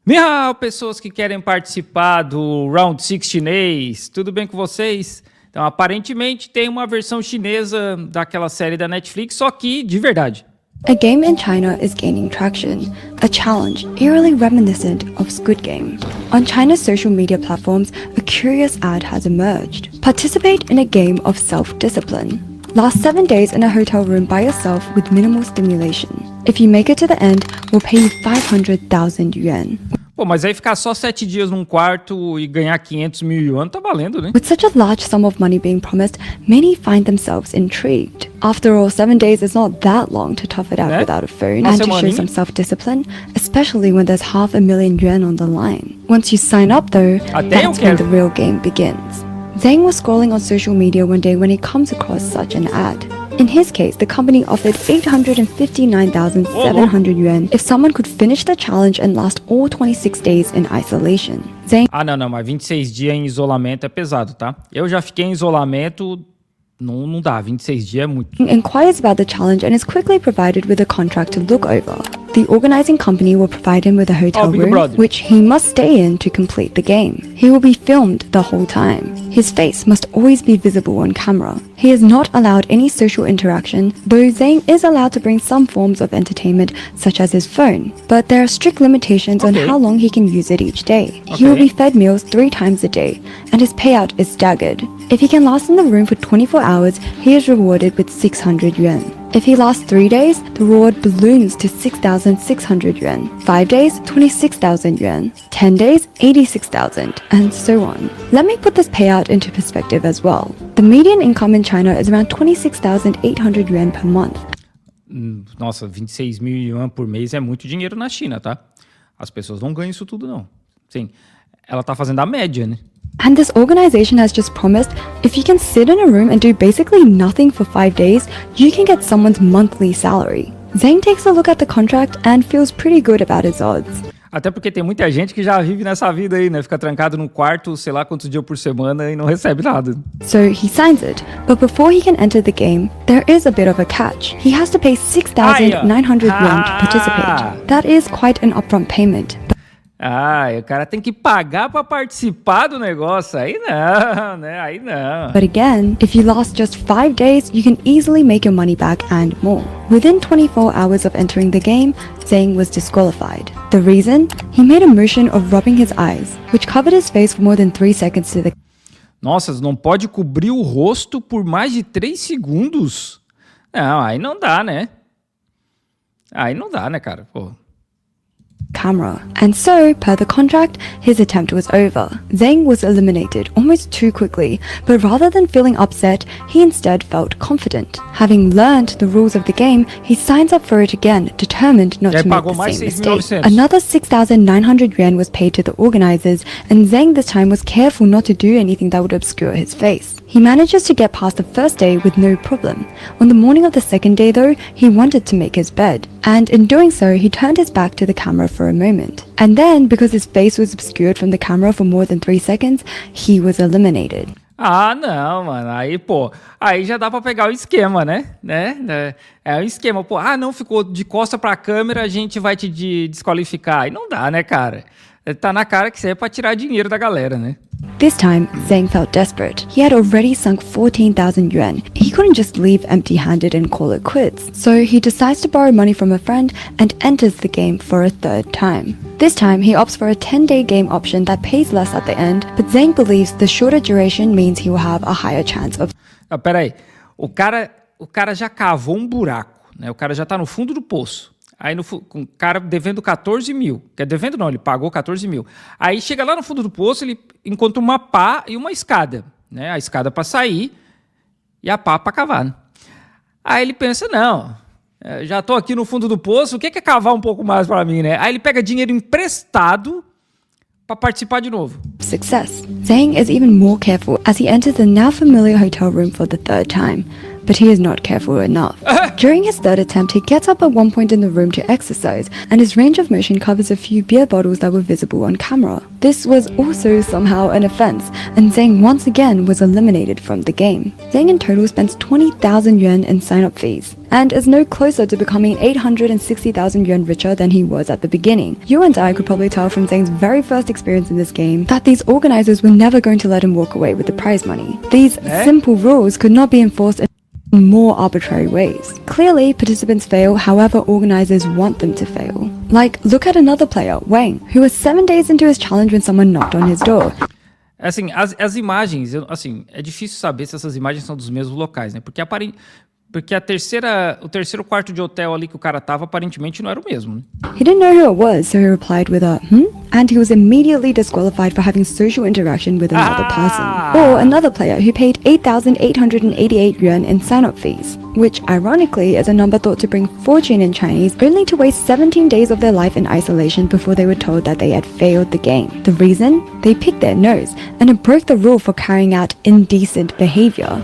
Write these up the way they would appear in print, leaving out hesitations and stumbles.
Ni hao, pessoas que querem participar do Round 6 chinês, tudo bem com vocês? Então, aparentemente tem uma versão chinesa daquela série da Netflix, só que de verdade. A game in China is gaining traction, a challenge eerily reminiscent of Squid Game. On China's social media platforms, a curious ad has emerged. Participate in a game of self-discipline. Last 7 days in a hotel room by yourself with minimal stimulation. If you make it to the end, we'll pay you 500,000 yuan. Pô, mas aí ficar só 7 dias num quarto e ganhar 500 mil yuan tá valendo, né? With such a large sum of money being promised, many find themselves intrigued. After all, 7 days is not that long to tough it out without a phone and to show some self-discipline, especially when there's 500,000 yuan on the line. Once you sign up though, that's when the real game begins. Zhang was scrolling on social media one day when he comes across such an ad. In his case, the company offered 859,700 yuan if someone could finish the challenge and last all 26 days in isolation. Zhang não, mas 26 dias em isolamento é pesado, tá? Eu já fiquei em isolamento, não dá, 26 dias é muito. Inquires about the challenge and is quickly provided with a contract to look over. The organizing company will provide him with a hotel room, which he must stay in to complete the game. He will be filmed the whole time. His face must always be visible on camera. He is not allowed any social interaction, though Zhang is allowed to bring some forms of entertainment, such as his phone. But there are strict limitations on how long he can use it each day. He will be fed meals 3 times a day, and his payout is staggered. If he can last in the room for 24 hours, he is rewarded with 600 yuan. If he lasts 3 days, the reward balloons to 6,600 yuan. 5 days, 26,000 yuan. 10 days, 86,000, and so on. Let me put this payout into perspective as well. The median income in China is around 26,800 yuan per month. Nossa, 26 mil yuan por mês é muito dinheiro na China, tá? As pessoas não ganham isso tudo, não. Sim, ela tá fazendo a média, né? And this organization has just promised if you can sit in a room and do basically nothing for 5 days, you can get someone's monthly salary. Zhang takes a look at the contract and feels pretty good about his odds. Até porque tem muita gente que já vive nessa vida aí, né? Fica trancado no quarto, sei lá quantos dias por semana e não recebe nada. So he signs it, but before he can enter the game, there is a bit of a catch. He has to pay 6,900 yuan to participate. That is quite an upfront payment. O cara tem que pagar pra participar do negócio. Aí não, né? Aí não. But again, if you last just 5 days, you can easily make your money back and more. Within 24 hours of entering the game, Zhang was disqualified. The reason? He made a motion of rubbing his eyes, which covered his face for more than 3 seconds to the... Nossa, não pode cobrir o rosto por mais de 3 segundos? Não, aí não dá, né? Aí não dá, né, cara? Pô. Camera. And so, per the contract, his attempt was over. Zhang was eliminated almost too quickly, but rather than feeling upset, he instead felt confident. Having learned the rules of the game, he signs up for it again, determined not to make the same mistake. Another 6,900 yuan was paid to the organizers, and Zhang this time was careful not to do anything that would obscure his face. He manages to get past the first day with no problem. On the morning of the second day though, he wanted to make his bed, and in doing so, he turned his back to the camera for a moment. And then, because his face was obscured from the camera for more than 3 seconds, he was eliminated. Não, mano, aí já dá pra pegar o esquema, né? É o esquema, não ficou de costa pra câmera, a gente vai te desqualificar. Aí não dá, né, cara? Tá na cara que isso aí é pra tirar dinheiro da galera, né? This time, Zhang felt desperate. He had already sunk 14,000 yuan. He couldn't just leave empty-handed and call it quits. So he decides to borrow money from a friend and enters the game for a 3rd time. This time, he opts for a 10-day game option that pays less at the end, but Zhang believes the shorter duration means he will have a higher chance of... Pera aí, o cara já cavou um buraco, né? O cara já tá no fundo do poço. Aí com o cara devendo 14 mil. Devendo não, ele pagou 14 mil. Aí chega lá no fundo do poço, ele encontra uma pá e uma escada, né? A escada para sair e a pá para cavar, né? Aí ele pensa, não, já tô aqui no fundo do poço, o que é cavar um pouco mais para mim, né? Aí ele pega dinheiro emprestado para participar de novo. Success. Zhang is even more careful as he enters the now familiar hotel room for the 3rd time. But he is not careful enough. During his 3rd attempt, he gets up at one point in the room to exercise, and his range of motion covers a few beer bottles that were visible on camera. This was also somehow an offense, and Zhang once again was eliminated from the game. Zhang in total spends 20,000 yuan in sign-up fees, and is no closer to becoming 860,000 yuan richer than he was at the beginning. You and I could probably tell from Zhang's very first experience in this game that these organizers were never going to let him walk away with the prize money. These simple rules could not be enforced in more arbitrary ways. Clearly, participants fail however organizers want them to fail. Like, look at another player, Wang, who was 7 days into his challenge when someone knocked on his door. Assim, as imagens, assim, é difícil saber se essas imagens são dos mesmos locais, né? Porque o terceiro quarto de hotel ali que o cara tava, aparentemente não era o mesmo, né? He didn't know who it was, so he replied with a, and he was immediately disqualified for having social interaction with another person. Or another player who paid 8,888 yuan in sign-up fees, which ironically is a number thought to bring fortune in Chinese, only to waste 17 days of their life in isolation before they were told that they had failed the game. The reason? They picked their nose, and it broke the rule for carrying out indecent behavior.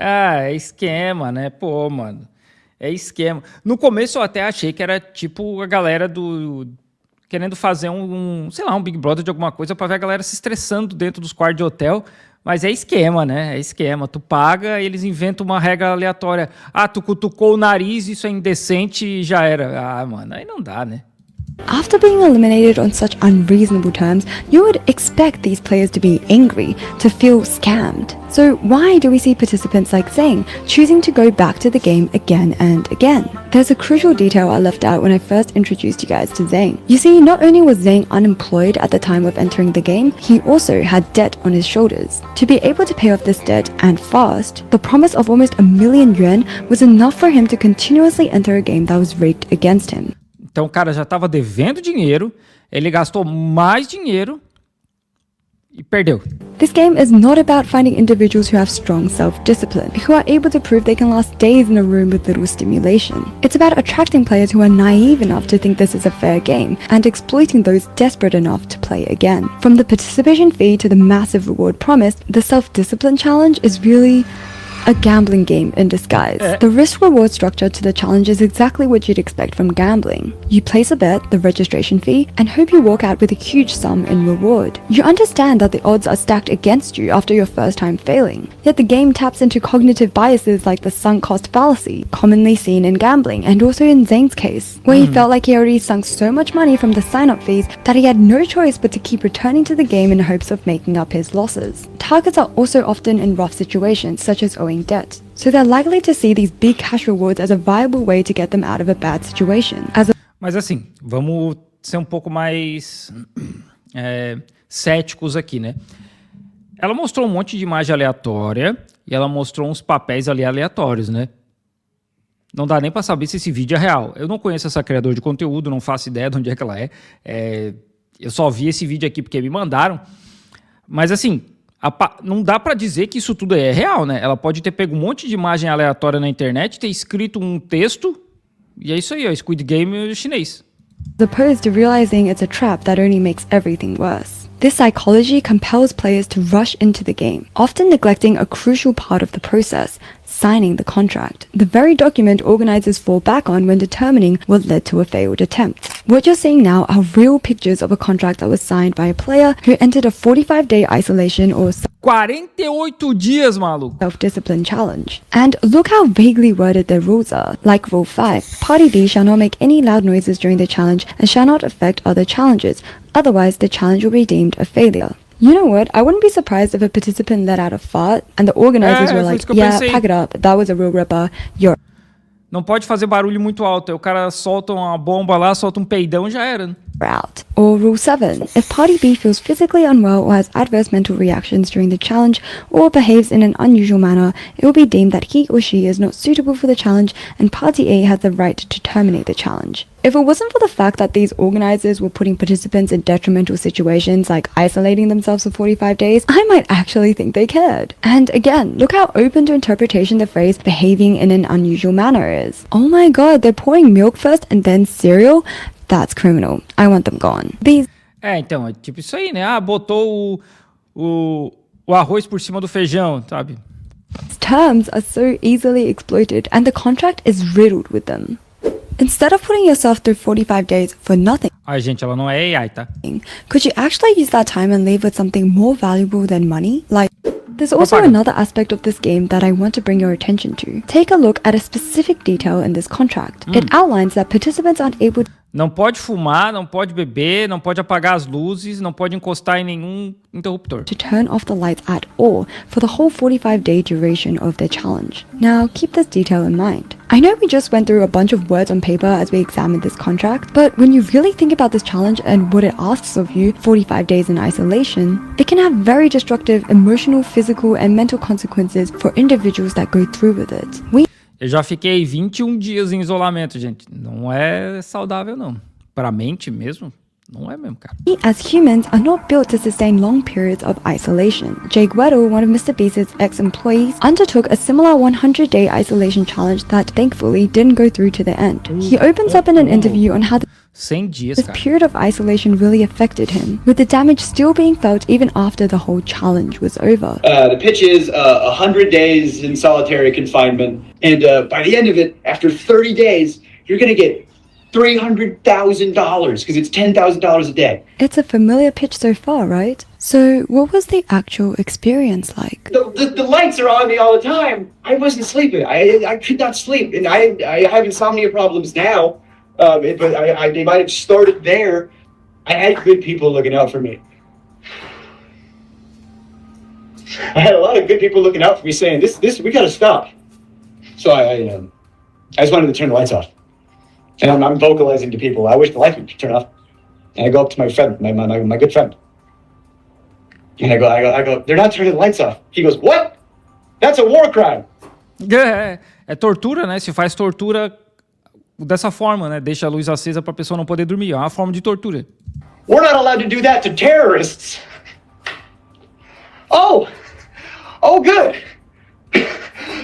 Ah, é esquema, né? Pô, mano. É esquema. No começo eu até achei que era tipo a galera querendo fazer sei lá, um Big Brother de alguma coisa pra ver a galera se estressando dentro dos quartos de hotel. Mas é esquema, né? É esquema. Tu paga e eles inventam uma regra aleatória. Ah, tu cutucou o nariz, isso é indecente e já era. Ah, mano, aí não dá, né? After being eliminated on such unreasonable terms, you would expect these players to be angry, to feel scammed. So why do we see participants like Zhang choosing to go back to the game again and again? There's a crucial detail I left out when I first introduced you guys to Zhang. You see, not only was Zhang unemployed at the time of entering the game, he also had debt on his shoulders. To be able to pay off this debt, and fast, the promise of almost 1 million yuan was enough for him to continuously enter a game that was rigged against him. Então o cara já estava devendo dinheiro, ele gastou mais dinheiro e perdeu. This game is not about finding individuals who have strong self-discipline, who are able to prove they can last days in a room with little stimulation. It's about attracting players who are naive enough to think this is a fair game, and exploiting those desperate enough to play again. From the participation fee to the massive reward promised, the self-discipline challenge is really a gambling game in disguise. The risk-reward structure to the challenge is exactly what you'd expect from gambling. You place a bet, the registration fee, and hope you walk out with a huge sum in reward. You understand that the odds are stacked against you after your first time failing. Yet the game taps into cognitive biases like the sunk cost fallacy, commonly seen in gambling, and also in Zhang's case, where he felt like he already sunk so much money from the sign-up fees that he had no choice but to keep returning to the game in hopes of making up his losses. Targets are also often in rough situations, such as owing debt, so they're likely to see these big cash rewards as a viable way to get them out of a bad situation. Mas assim, vamos ser um pouco mais céticos aqui, né? Ela mostrou um monte de imagem aleatória e ela mostrou uns papéis ali aleatórios, né? Não dá nem pra saber se esse vídeo é real. Eu não conheço essa criadora de conteúdo, não faço ideia de onde é que ela é. Eu só vi esse vídeo aqui porque me mandaram. Mas assim, não dá pra dizer que isso tudo é real, né? Ela pode ter pego um monte de imagem aleatória na internet, ter escrito um texto, e é isso aí, ó, Squid Game chinês. As opposed to realizing it's a trap that only makes everything worse. This psychology compels players to rush into the game, often neglecting a crucial part of the process, signing the contract, the very document organizers fall back on when determining what led to a failed attempt. What you're seeing now are real pictures of a contract that was signed by a player who entered a 45-day isolation or 48 dias, maluco. Self-discipline challenge. And look how vaguely worded their rules are. Like Rule 5, Party B shall not make any loud noises during the challenge and shall not affect other challengers. Otherwise, the challenge will be deemed a failure. You know what? I wouldn't be surprised if a participant let out a fart and the organizers were like, yeah, pack it up, that was a real ripper, you're Não pode fazer barulho muito alto. Aí o cara solta uma bomba lá, solta um peidão, já era, né? out. Or Rule 7. If Party B feels physically unwell or has adverse mental reactions during the challenge or behaves in an unusual manner, it will be deemed that he or she is not suitable for the challenge and Party A has the right to terminate the challenge. If it wasn't for the fact that these organizers were putting participants in detrimental situations like isolating themselves for 45 days, I might actually think they cared. And again, look how open to interpretation the phrase behaving in an unusual manner is. Oh my god, they're pouring milk first and then cereal? That's criminal. I want them gone. Então, é tipo isso aí, né? Ah, botou o arroz por cima do feijão, sabe? Terms are so easily exploited and the contract is riddled with them. Instead of putting yourself through 45 days for nothing, Ai, gente, ela não é AI, tá? could you actually use that time and leave with something more valuable than money? Like, There's also another aspect of this game that I want to bring your attention to. Take a look at a specific detail in this contract. It outlines that participants aren't able to Não pode fumar, não pode beber, não pode apagar as luzes, não pode encostar em nenhum interruptor. turn off the lights at all for the whole 45-day duration of their challenge. Now, keep this detail in mind. I know we just went through a bunch of words on paper as we examined this contract, but when you really think about this challenge and what it asks of you, 45 days in isolation, it can have very destructive emotional, physical, and mental consequences for individuals that go through with it. Eu já fiquei 21 dias em isolamento, gente. Não é saudável, não. Pra mente mesmo, não é mesmo, cara. We, as humans, are not built to sustain long periods of isolation. Jake Weddle, one of Mr. Beast's ex-employees, undertook a similar 100-day isolation challenge that thankfully didn't go through to the end. He opens up in an interview on how 100 dias, this cara. period of isolation really affected him, with the damage still being felt even after the whole challenge was over. The pitch is 100 days in solitary confinement, and by the end of it, after 30 days, you're going to get $300,000 because it's $10,000 a day. It's a familiar pitch so far, right? So, what was the actual experience like? The lights are on me all the time. I wasn't sleeping. I could not sleep, and I have insomnia problems now. But they might have started there. I had good people looking out for me. I had a lot of good people looking out for me saying, this we gotta stop. So I just wanted to turn the lights off. And I'm vocalizing to people, I wish the lights would turn off. And I go up to my friend, my good friend. And I go, they're not turning the lights off. He goes, what? That's a war crime. É tortura, né? Se faz tortura dessa forma, né? Deixa a luz acesa pra pessoa não poder dormir. É uma forma de tortura. We're not allowed to do that to terrorists. Oh, good.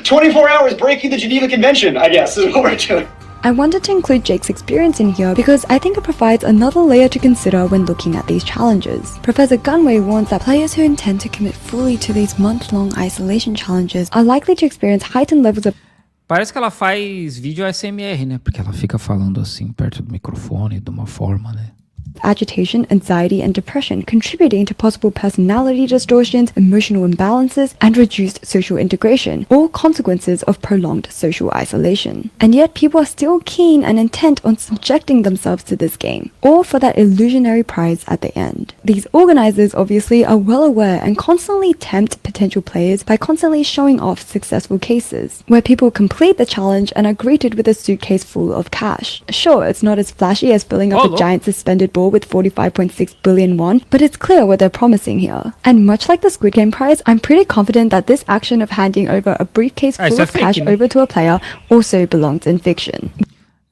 24 hours breaking the Geneva Convention, I guess, is what we're doing. I wanted to include Jake's experience in here because I think it provides another layer to consider when looking at these challenges. Professor Gunway warns that players who intend to commit fully to these month-long isolation challenges are likely to experience heightened levels of Parece que ela faz vídeo ASMR, né? Porque ela fica falando assim perto do microfone de uma forma, né? agitation, anxiety, and depression, contributing to possible personality distortions, emotional imbalances, and reduced social integration, all consequences of prolonged social isolation. And yet people are still keen and intent on subjecting themselves to this game, all for that illusionary prize at the end. These organizers obviously are well aware and constantly tempt potential players by constantly showing off successful cases, where people complete the challenge and are greeted with a suitcase full of cash. Sure, it's not as flashy as filling up a giant suspended ball with 45.6 billion won, but it's clear what they're promising here. And much like the Squid Game prize, I'm pretty confident that this action of handing over a briefcase full of cash over to a player also belongs in fiction.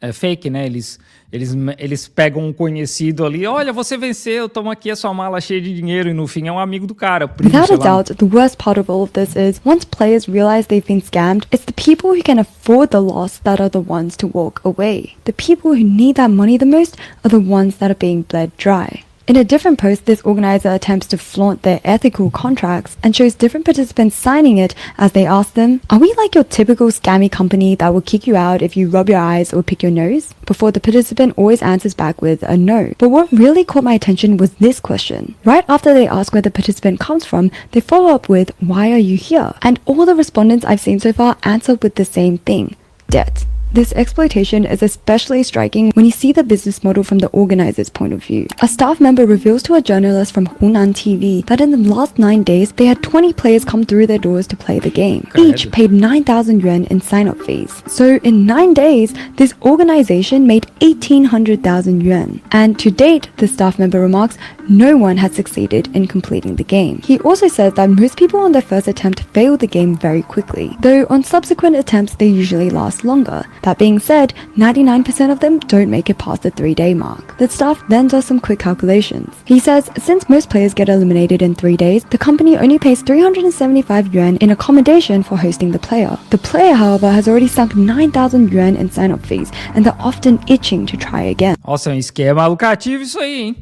É fake, né? Eles pegam um conhecido ali, olha, você venceu, toma aqui a sua mala cheia de dinheiro, e no fim é um amigo do cara. Primo, without a doubt, the worst part of all of this is, once players realize they've been scammed, it's the people who can afford the loss that are the ones to walk away. The people who need that money the most are the ones that are being bled dry. In a different post, this organizer attempts to flaunt their ethical contracts and shows different participants signing it as they ask them, are we like your typical scammy company that will kick you out if you rub your eyes or pick your nose? Before the participant always answers back with a no. But what really caught my attention was this question. Right after they ask where the participant comes from, they follow up with, why are you here? And all the respondents I've seen so far answer with the same thing, debt. This exploitation is especially striking when you see the business model from the organizer's point of view. A staff member reveals to a journalist from Hunan TV that in the last 9 days, they had 20 players come through their doors to play the game. Each paid 9,000 yuan in sign-up fees. So in 9 days, this organization made 1,800,000 yuan. And to date, the staff member remarks, no one has succeeded in completing the game. He also says that most people on their first attempt fail the game very quickly, though on subsequent attempts they usually last longer. That being said, 99% of them don't make it past the 3-day mark. The staff then does some quick calculations. He says, since most players get eliminated in 3 days, the company only pays 375 yuan in accommodation for hosting the player. The player, however, has already sunk 9,000 yuan in sign-up fees, and they're often itching to try again. Nossa, é um esquema lucrativo isso aí, hein?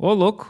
Ô, louco.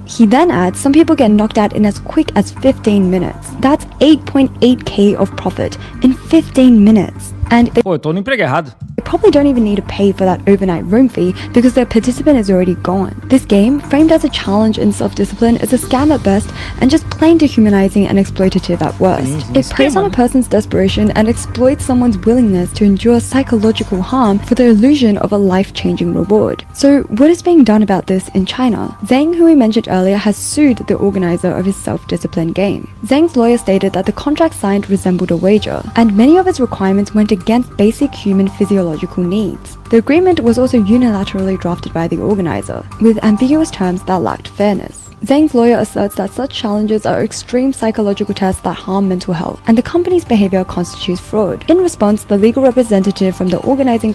He then adds, some people get knocked out in as quick as 15 minutes. That's 8.8k of profit in 15 minutes. And they Pô, eu tô no emprego errado. probably don't even need to pay for that overnight room fee because their participant is already gone. This game, framed as a challenge in self-discipline, is a scam at best and just plain dehumanizing and exploitative at worst. It preys on a person's desperation and exploits someone's willingness to endure psychological harm for the illusion of a life-changing reward. So what is being done about this in China? Zhang, who we mentioned earlier, has sued the organizer of his self-discipline game. Zhang's lawyer stated that the contract signed resembled a wager, and many of its requirements went against basic human physiological needs. The agreement was also unilaterally drafted by the organizer, with ambiguous terms that lacked fairness. Zhang's lawyer asserts that such challenges are extreme psychological tests that harm mental health, and the company's behavior constitutes fraud. In response, the legal representative from the organizing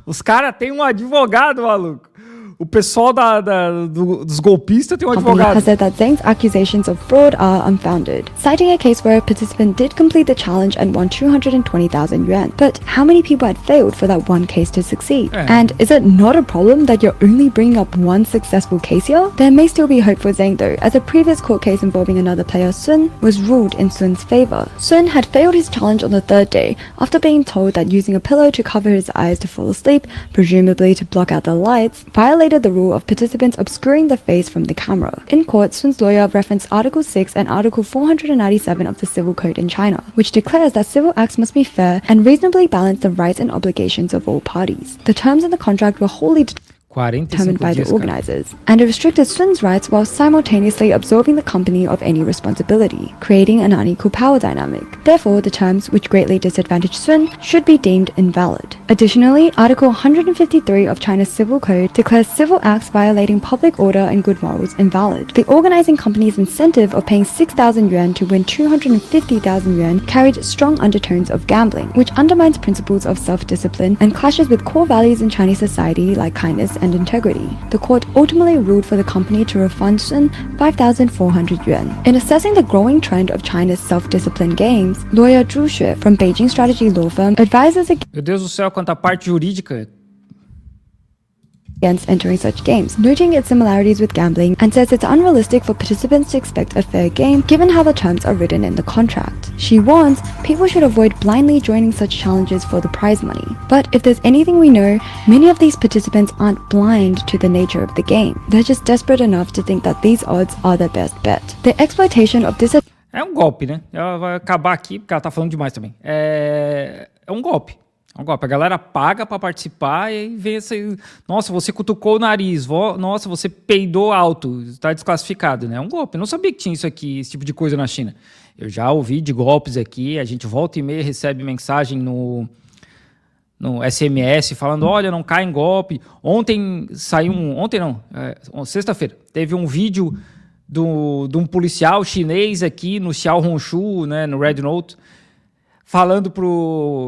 Os caras têm advogado, maluco. O pessoal dos golpistas tem company advogado. has said that Zhang's accusations of fraud are unfounded, citing a case where a participant did complete the challenge and won 220,000 yuan. But how many people had failed for that one case to succeed? And is it not a problem that you're only bringing up one successful case here? There may still be hope for Zhang though, as a previous court case involving another player, Sun, was ruled in Sun's favor. Sun had failed his challenge on the third day after being told that using a pillow to cover his eyes to fall asleep, presumably to block out the lights, violated the rule of participants obscuring the face from the camera. In court, Sun's lawyer referenced Article 6 and Article 497 of the Civil Code in China, which declares that civil acts must be fair and reasonably balance the rights and obligations of all parties. The terms in the contract were wholly determined by the organizers, and it restricted Sun's rights while simultaneously absolving the company of any responsibility, creating an unequal power dynamic. Therefore, the terms, which greatly disadvantaged Sun, should be deemed invalid. Additionally, Article 153 of China's Civil Code declares civil acts violating public order and good morals invalid. The organizing company's incentive of paying 6,000 yuan to win 250,000 yuan carried strong undertones of gambling, which undermines principles of self-discipline and clashes with core values in Chinese society like kindness and integrity. The court ultimately ruled for the company to refund Sun 5,400 yuan. In assessing the growing trend of China's self-discipline games, lawyer Zhu Xue from Beijing strategy law firm advises Meu Deus do céu, quanta parte jurídica. against entering such games, noting its similarities with gambling, and says it's unrealistic for participants to expect a fair game given how the terms are written in the contract. She warns people should avoid blindly joining such challenges for the prize money. But if there's anything we know, many of these participants aren't blind to the nature of the game. They're just desperate enough to think that these odds are their best bet. The exploitation of this É um golpe, né? Ela vai acabar aqui, porque ela tá falando demais também. É um golpe. É um golpe. A galera paga pra participar e aí vê se... Nossa, você cutucou o nariz. Nossa, você peidou alto. Tá desclassificado, né? É um golpe. Eu não sabia que tinha isso aqui, esse tipo de coisa na China. Eu já ouvi de golpes aqui. A gente volta e meia recebe mensagem no SMS falando, olha, não cai em golpe. Ontem saiu ontem não, sexta-feira, teve um vídeo de um policial chinês aqui no Xiao Hongshu, né, no Red Note, falando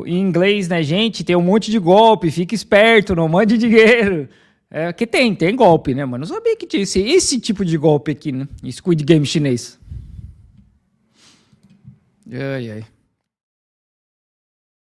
em inglês, né, gente, tem um monte de golpe, fica esperto, não mande dinheiro. Que tem golpe, né, mas não sabia que tinha esse tipo de golpe aqui, né, Squid Game chinês. Ai, ai.